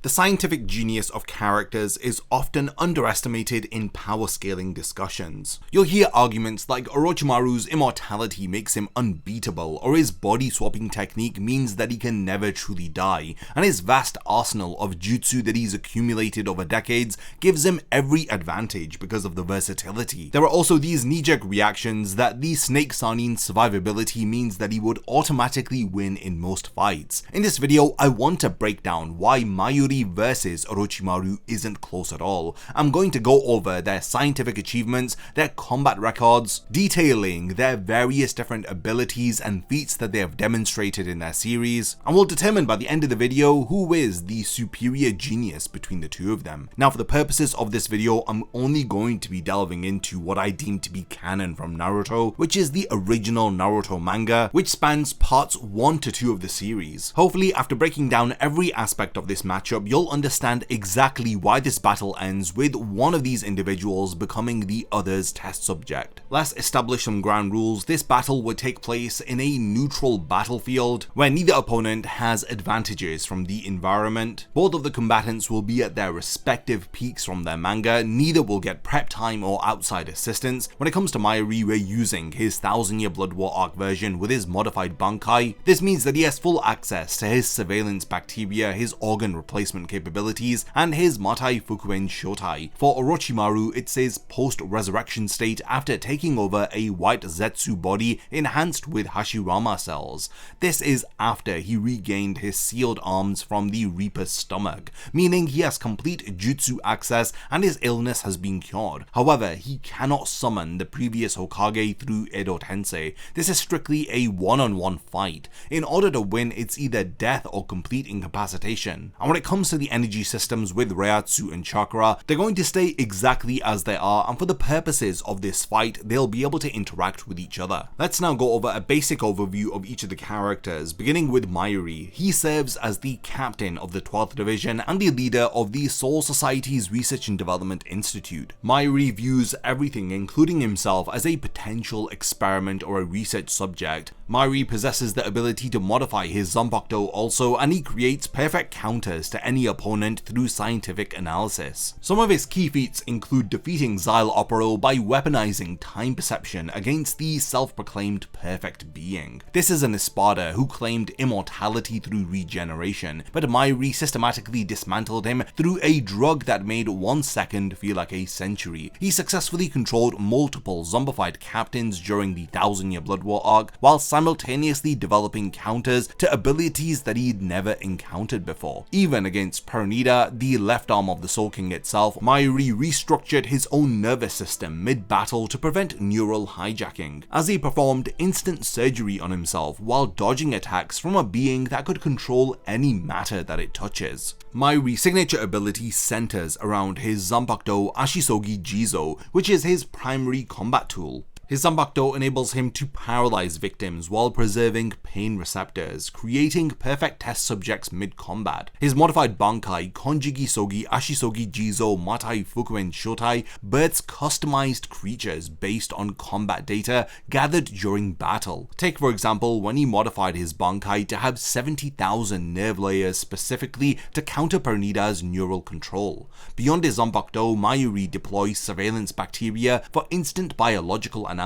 The scientific genius of characters is often underestimated in power scaling discussions. You'll hear arguments like Orochimaru's immortality makes him unbeatable, or his body swapping technique means that he can never truly die, and his vast arsenal of jutsu that he's accumulated over decades gives him every advantage because of the versatility. There are also these knee-jerk reactions that the Snake Sanin's survivability means that he would automatically win in most fights. In this video, I want to break down why Mayuri versus Orochimaru isn't close at all. I'm going to go over their scientific achievements, their combat records, detailing their various different abilities and feats that they have demonstrated in their series, and we'll determine by the end of the video who is the superior genius between the two of them. Now, for the purposes of this video, I'm only going to be delving into what I deem to be canon from Naruto, which is the original Naruto manga, which spans parts 1 to 2 of the series. Hopefully, after breaking down every aspect of this matchup, you'll understand exactly why this battle ends with one of these individuals becoming the other's test subject. Let's establish some ground rules. This battle would take place in a neutral battlefield where neither opponent has advantages from the environment. Both of the combatants will be at their respective peaks from their manga, neither will get prep time or outside assistance. When it comes to Mayuri, we're using his 1000-year Blood War arc version with his modified Bankai. This means that he has full access to his surveillance bacteria, his organ replacement capabilities, and his Matai Fukuen Shotai. For Orochimaru, it's his post-resurrection state after taking over a white Zetsu body enhanced with Hashirama cells. This is after he regained his sealed arms from the Reaper's stomach, meaning he has complete jutsu access and his illness has been cured. However, he cannot summon the previous Hokage through Edo Tensei. This is strictly a one-on-one fight. In order to win, it's either death or complete incapacitation. And when it comes to the energy systems with Reiatsu and Chakra, they're going to stay exactly as they are, and for the purposes of this fight, they'll be able to interact with each other. Let's now go over a basic overview of each of the characters, beginning with Mayuri. He serves as the captain of the 12th Division and the leader of the Soul Society's Research and Development Institute. Mayuri views everything, including himself, as a potential experiment or a research subject. Mayuri possesses the ability to modify his Zanpakuto also, and he creates perfect counters to any opponent through scientific analysis. Some of his key feats include defeating Xyle Opero by weaponizing time perception against the self-proclaimed perfect being. This is an Espada who claimed immortality through regeneration, but Mayuri systematically dismantled him through a drug that made 1 second feel like a century. He successfully controlled multiple zombified captains during the 1000-year Blood War arc, while simultaneously developing counters to abilities that he'd never encountered before. Even against Pernida, the left arm of the Soul King itself, Mayuri restructured his own nervous system mid-battle to prevent neural hijacking, as he performed instant surgery on himself while dodging attacks from a being that could control any matter that it touches. Mayuri's signature ability centers around his Zanpakuto Ashisogi Jizo, which is his primary combat tool. His Zanpakuto enables him to paralyze victims while preserving pain receptors, creating perfect test subjects mid-combat. His modified Bankai Konjiki Sogi Ashisogi Jizo Matai Fukuen Shotai births customized creatures based on combat data gathered during battle. Take for example when he modified his Bankai to have 70,000 nerve layers specifically to counter Pernida's neural control. Beyond his Zanpakuto, Mayuri deploys surveillance bacteria for instant biological analysis.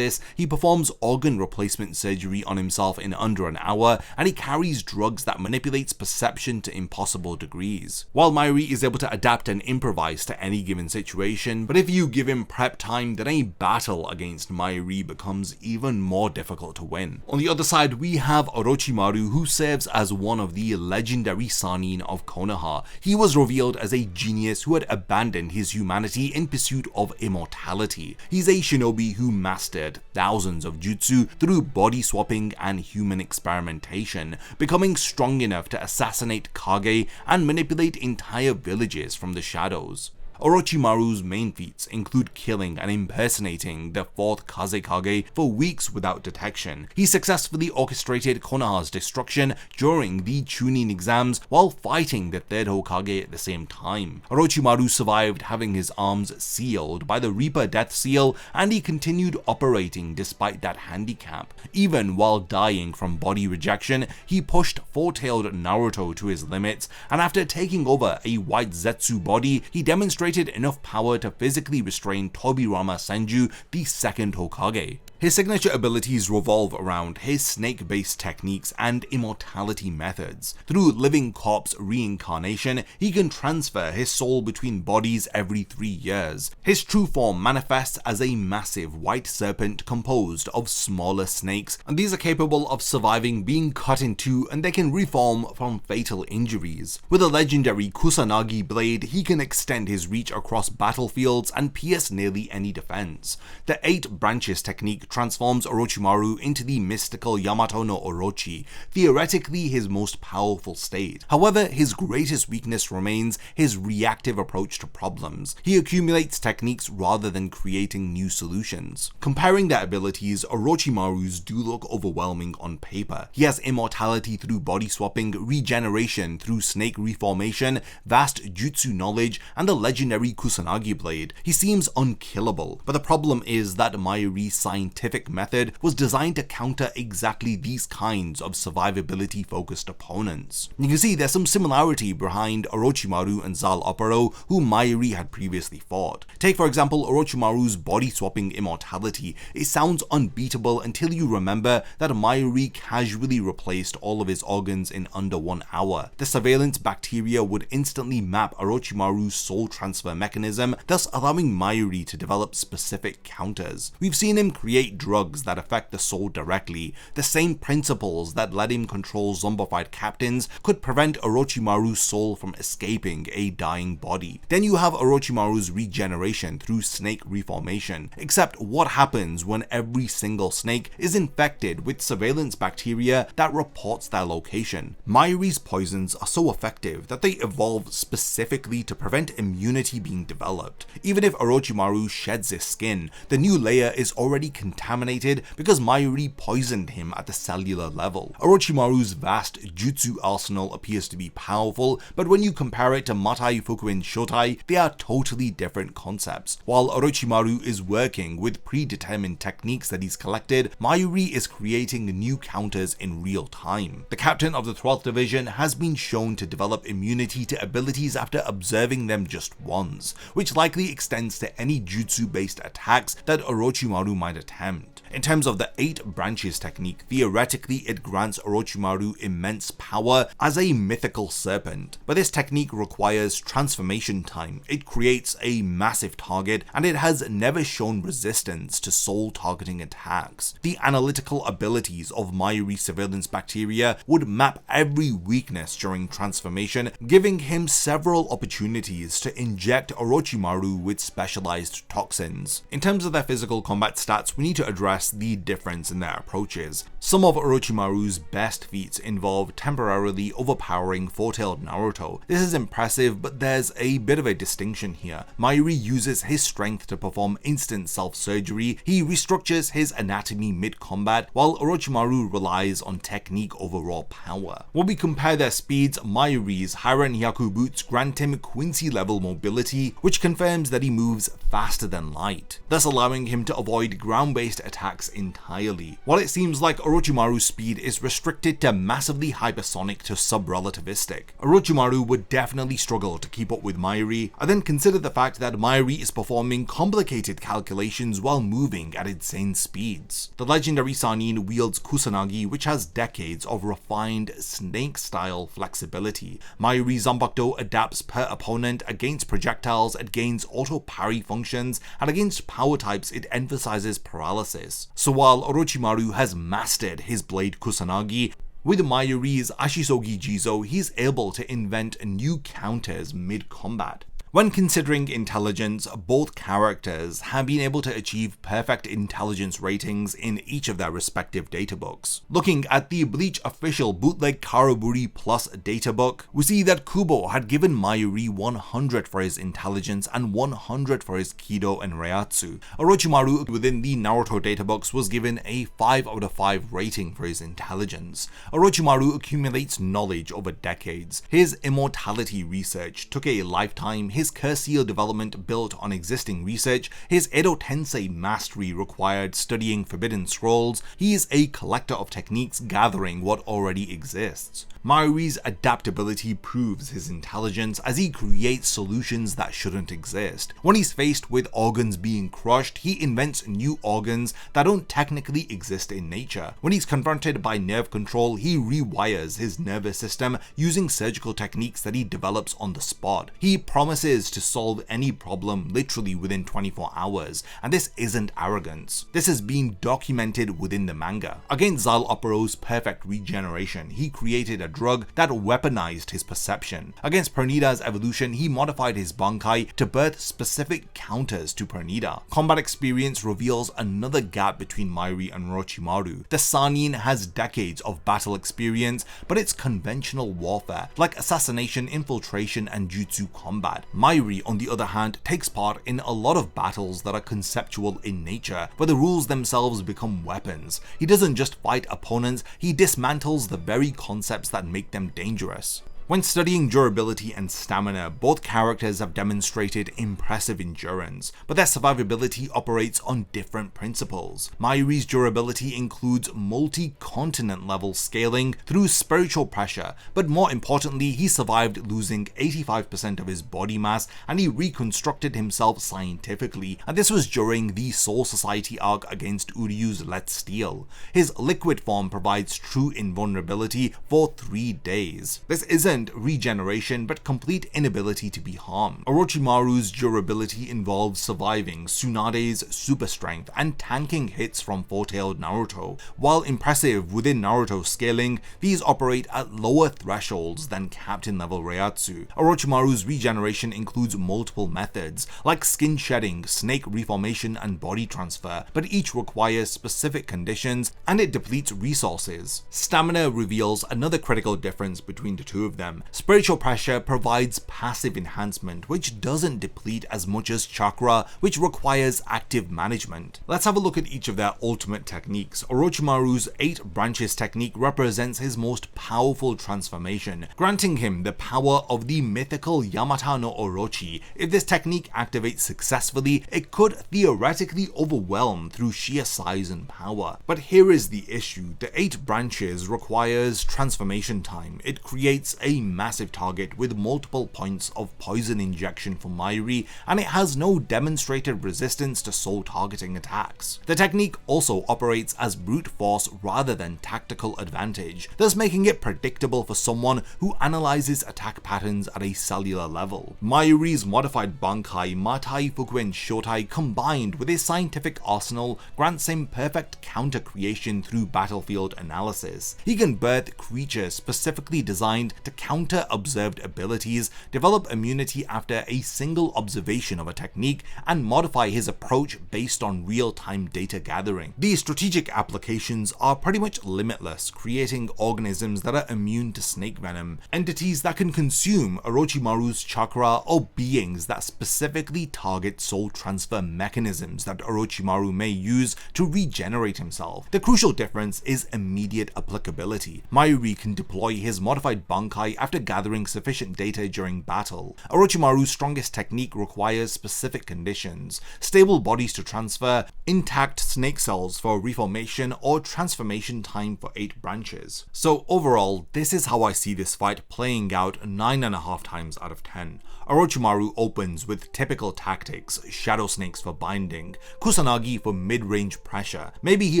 He performs organ replacement surgery on himself in under an hour, and he carries drugs that manipulates perception to impossible degrees. While Mayuri is able to adapt and improvise to any given situation, but if you give him prep time, then a battle against Mayuri becomes even more difficult to win. On the other side, we have Orochimaru, who serves as one of the legendary Sannin of Konoha. He was revealed as a genius who had abandoned his humanity in pursuit of immortality. He's a shinobi who mastered thousands of jutsu through body swapping and human experimentation, becoming strong enough to assassinate Kage and manipulate entire villages from the shadows. Orochimaru's main feats include killing and impersonating the 4th Kazekage for weeks without detection. He successfully orchestrated Konoha's destruction during the Chunin exams while fighting the 3rd Hokage at the same time. Orochimaru survived having his arms sealed by the Reaper Death Seal, and he continued operating despite that handicap. Even while dying from body rejection, he pushed 4-tailed Naruto to his limits, and after taking over a white Zetsu body, he demonstrated enough power to physically restrain Tobirama Senju, the 2nd Hokage. His signature abilities revolve around his snake-based techniques and immortality methods. Through living corpse reincarnation, he can transfer his soul between bodies every 3 years. His true form manifests as a massive white serpent composed of smaller snakes, and these are capable of surviving being cut in two, and they can reform from fatal injuries. With a legendary Kusanagi blade, he can extend his reach across battlefields and pierce nearly any defense. The 8 branches technique transforms Orochimaru into the mystical Yamato no Orochi, theoretically his most powerful state. However, his greatest weakness remains his reactive approach to problems. He accumulates techniques rather than creating new solutions. Comparing their abilities, Orochimaru's do look overwhelming on paper. He has immortality through body swapping, regeneration through snake reformation, vast jutsu knowledge, and the legendary Kusanagi blade. He seems unkillable, but the problem is that Mayuri's scientific method was designed to counter exactly these kinds of survivability focused opponents. You can see there's some similarity behind Orochimaru and Zal Opero, who Mayuri had previously fought. Take for example Orochimaru's body swapping immortality. It sounds unbeatable until you remember that Mayuri casually replaced all of his organs in under 1 hour. The surveillance bacteria would instantly map Orochimaru's soul transfer mechanism, thus allowing Mayuri to develop specific counters. We've seen him create drugs that affect the soul directly. The same principles that let him control zombified captains could prevent Orochimaru's soul from escaping a dying body. Then you have Orochimaru's regeneration through snake reformation. Except what happens when every single snake is infected with surveillance bacteria that reports their location? Mayuri's poisons are so effective that they evolve specifically to prevent immunity being developed. Even if Orochimaru sheds his skin, the new layer is already contaminated because Mayuri poisoned him at the cellular level. Orochimaru's vast jutsu arsenal appears to be powerful, but when you compare it to Matai Fukuin Shotai, they are totally different concepts. While Orochimaru is working with predetermined techniques that he's collected, Mayuri is creating new counters in real time. The captain of the 12th Division has been shown to develop immunity to abilities after observing them just once, which likely extends to any jutsu-based attacks that Orochimaru might attempt. In terms of the 8 branches technique, theoretically it grants Orochimaru immense power as a mythical serpent, but this technique requires transformation time. It creates a massive target, and it has never shown resistance to soul targeting attacks. The analytical abilities of Mayuri's surveillance bacteria would map every weakness during transformation, giving him several opportunities to inject Orochimaru with specialized toxins. In terms of their physical combat stats, we need to address the difference in their approaches. Some of Orochimaru's best feats involve temporarily overpowering 4-tailed Naruto. This is impressive, but there's a bit of a distinction here. Mayuri uses his strength to perform instant self-surgery. He restructures his anatomy mid-combat, while Orochimaru relies on technique over raw power. When we compare their speeds, Mayuri's Haren Hyaku boots grant him Quincy-level mobility, which confirms that he moves faster than light, thus allowing him to avoid ground-based attacks entirely. While it seems like Orochimaru's speed is restricted to massively hypersonic to sub-relativistic, Orochimaru would definitely struggle to keep up with Mayuri, and then consider the fact that Mayuri is performing complicated calculations while moving at insane speeds. The legendary Sannin wields Kusanagi, which has decades of refined snake-style flexibility. Mayuri's Zanpakuto adapts per opponent. Against projectiles it gains auto-parry functions, and against power types it emphasizes paralysis. So while Orochimaru has mastered his blade Kusanagi, with Mayuri's Ashisogi Jizo, he's able to invent new counters mid-combat. When considering intelligence, both characters have been able to achieve perfect intelligence ratings in each of their respective databooks. Looking at the Bleach official bootleg Karaburi Plus databook, we see that Kubo had given Mayuri 100 for his intelligence and 100 for his Kido and Reiatsu. Orochimaru within the Naruto databooks was given a 5 out of 5 rating for his intelligence. Orochimaru accumulates knowledge over decades. His immortality research took a lifetime, his Curseal development built on existing research, his Edo Tensei mastery required studying forbidden scrolls, he is a collector of techniques gathering what already exists. Mayuri's adaptability proves his intelligence as he creates solutions that shouldn't exist. When he's faced with organs being crushed, he invents new organs that don't technically exist in nature. When he's confronted by nerve control, he rewires his nervous system using surgical techniques that he develops on the spot. He promises to solve any problem literally within 24 hours, and this isn't arrogance. This has been documented within the manga. Against Zal Opero's perfect regeneration, he created a drug that weaponized his perception. Against Pernida's evolution, he modified his Bankai to birth specific counters to Pernida. Combat experience reveals another gap between Mayuri and Orochimaru. The Sannin has decades of battle experience, but it's conventional warfare, like assassination, infiltration, and jutsu combat. Mayuri, on the other hand, takes part in a lot of battles that are conceptual in nature, where the rules themselves become weapons. He doesn't just fight opponents, he dismantles the very concepts that make them dangerous. When studying durability and stamina, both characters have demonstrated impressive endurance, but their survivability operates on different principles. Mayuri's durability includes multi-continent level scaling through spiritual pressure, but more importantly, he survived losing 85% of his body mass and he reconstructed himself scientifically, and this was during the Soul Society arc against Uryu's Let's Steal. His liquid form provides true invulnerability for 3 days. This isn't regeneration, but complete inability to be harmed. Orochimaru's durability involves surviving Tsunade's super strength and tanking hits from four-tailed Naruto. While impressive within Naruto scaling, these operate at lower thresholds than captain level Reiatsu. Orochimaru's regeneration includes multiple methods, like skin shedding, snake reformation, and body transfer, but each requires specific conditions and it depletes resources. Stamina reveals another critical difference between the two of them. Spiritual pressure provides passive enhancement, which doesn't deplete as much as chakra, which requires active management. Let's have a look at each of their ultimate techniques. Orochimaru's 8 branches technique represents his most powerful transformation, granting him the power of the mythical Yamata no Orochi. If this technique activates successfully, it could theoretically overwhelm through sheer size and power. But here is the issue: the 8 branches requires transformation time. It creates a massive target with multiple points of poison injection for Mayuri, and it has no demonstrated resistance to soul targeting attacks. The technique also operates as brute force rather than tactical advantage, thus making it predictable for someone who analyzes attack patterns at a cellular level. Mayuri's modified Bankai, Matai, Fuku, and Shotai combined with his scientific arsenal grants him perfect counter creation through battlefield analysis. He can birth creatures specifically designed to counter observed abilities, develop immunity after a single observation of a technique, and modify his approach based on real-time data gathering. These strategic applications are pretty much limitless, creating organisms that are immune to snake venom, entities that can consume Orochimaru's chakra, or beings that specifically target soul transfer mechanisms that Orochimaru may use to regenerate himself. The crucial difference is immediate applicability. Mayuri can deploy his modified Bankai after gathering sufficient data during battle. Orochimaru's strongest technique requires specific conditions: stable bodies to transfer, intact snake cells for reformation, or transformation time for 8 branches. So overall, this is how I see this fight playing out 9.5 times out of 10. Orochimaru opens with typical tactics: shadow snakes for binding, Kusanagi for mid-range pressure, maybe he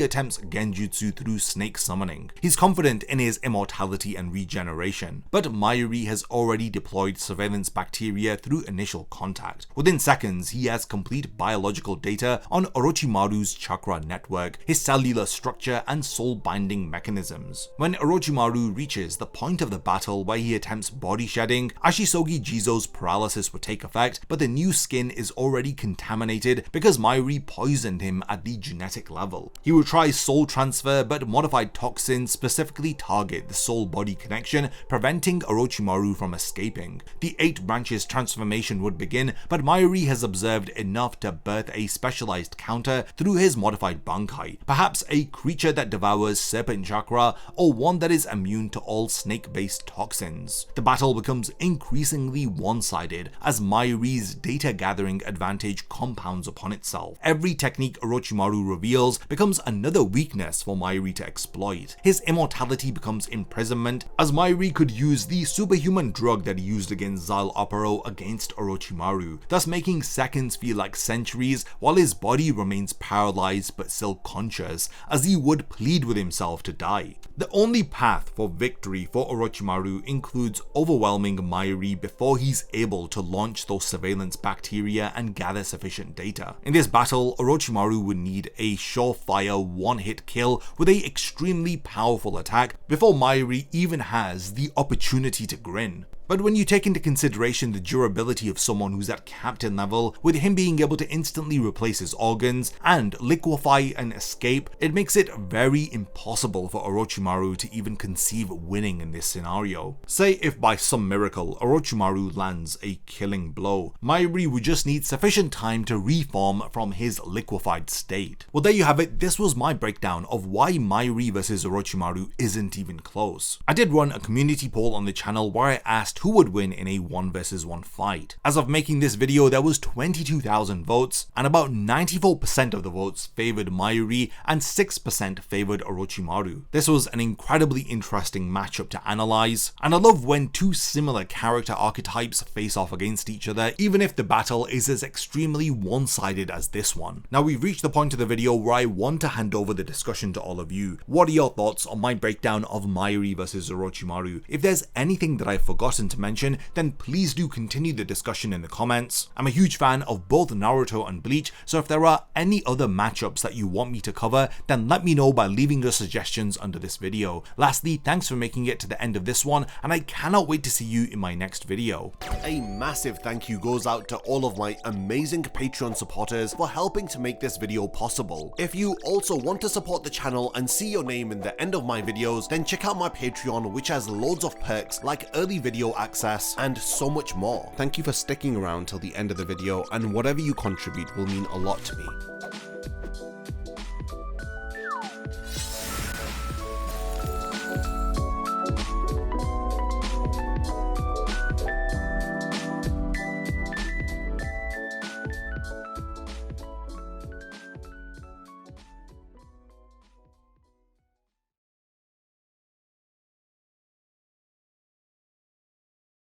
attempts genjutsu through snake summoning. He's confident in his immortality and regeneration, but but Mayuri has already deployed surveillance bacteria through initial contact. Within seconds, he has complete biological data on Orochimaru's chakra network, his cellular structure, and soul binding mechanisms. When Orochimaru reaches the point of the battle where he attempts body shedding, Ashisogi Jizo's paralysis would take effect, but the new skin is already contaminated because Mayuri poisoned him at the genetic level. He would try soul transfer, but modified toxins specifically target the soul-body connection, preventing Orochimaru from escaping. The 8 branches transformation would begin, but Mayuri has observed enough to birth a specialized counter through his modified Bankai, perhaps a creature that devours serpent chakra or one that is immune to all snake-based toxins. The battle becomes increasingly one-sided as Mayuri's data gathering advantage compounds upon itself. Every technique Orochimaru reveals becomes another weakness for Mayuri to exploit. His immortality becomes imprisonment, as Mayuri could use the superhuman drug that he used against Xyle Opero against Orochimaru, thus making seconds feel like centuries while his body remains paralyzed but still conscious, as he would plead with himself to die. The only path for victory for Orochimaru includes overwhelming Mayuri before he's able to launch those surveillance bacteria and gather sufficient data. In this battle, Orochimaru would need a surefire one-hit kill with an extremely powerful attack before Mayuri even has the opportunity to grin. But when you take into consideration the durability of someone who's at captain level, with him being able to instantly replace his organs and liquefy and escape, it makes it very impossible for Orochimaru to even conceive winning in this scenario. Say if by some miracle Orochimaru lands a killing blow, Mayuri would just need sufficient time to reform from his liquefied state. Well, there you have it. This was my breakdown of why Mayuri vs Orochimaru isn't even close. I did run a community poll on the channel where I asked who would win in a 1 vs 1 fight. As of making this video, there was 22,000 votes, and about 94% of the votes favored Mayuri and 6% favored Orochimaru. This was an incredibly interesting matchup to analyze, and I love when two similar character archetypes face off against each other, even if the battle is as extremely one-sided as this one. Now we've reached the point of the video where I want to hand over the discussion to all of you. What are your thoughts on my breakdown of Mayuri vs Orochimaru? If there's anything that I've forgotten to mention, then please do continue the discussion in the comments. I'm a huge fan of both Naruto and Bleach, so if there are any other matchups that you want me to cover, then let me know by leaving your suggestions under this video. Lastly, thanks for making it to the end of this one, and I cannot wait to see you in my next video. A massive thank you goes out to all of my amazing Patreon supporters for helping to make this video possible. If you also want to support the channel and see your name in the end of my videos, then check out my Patreon, which has loads of perks like early video access and so much more. Thank you for sticking around till the end of the video, and whatever you contribute will mean a lot to me.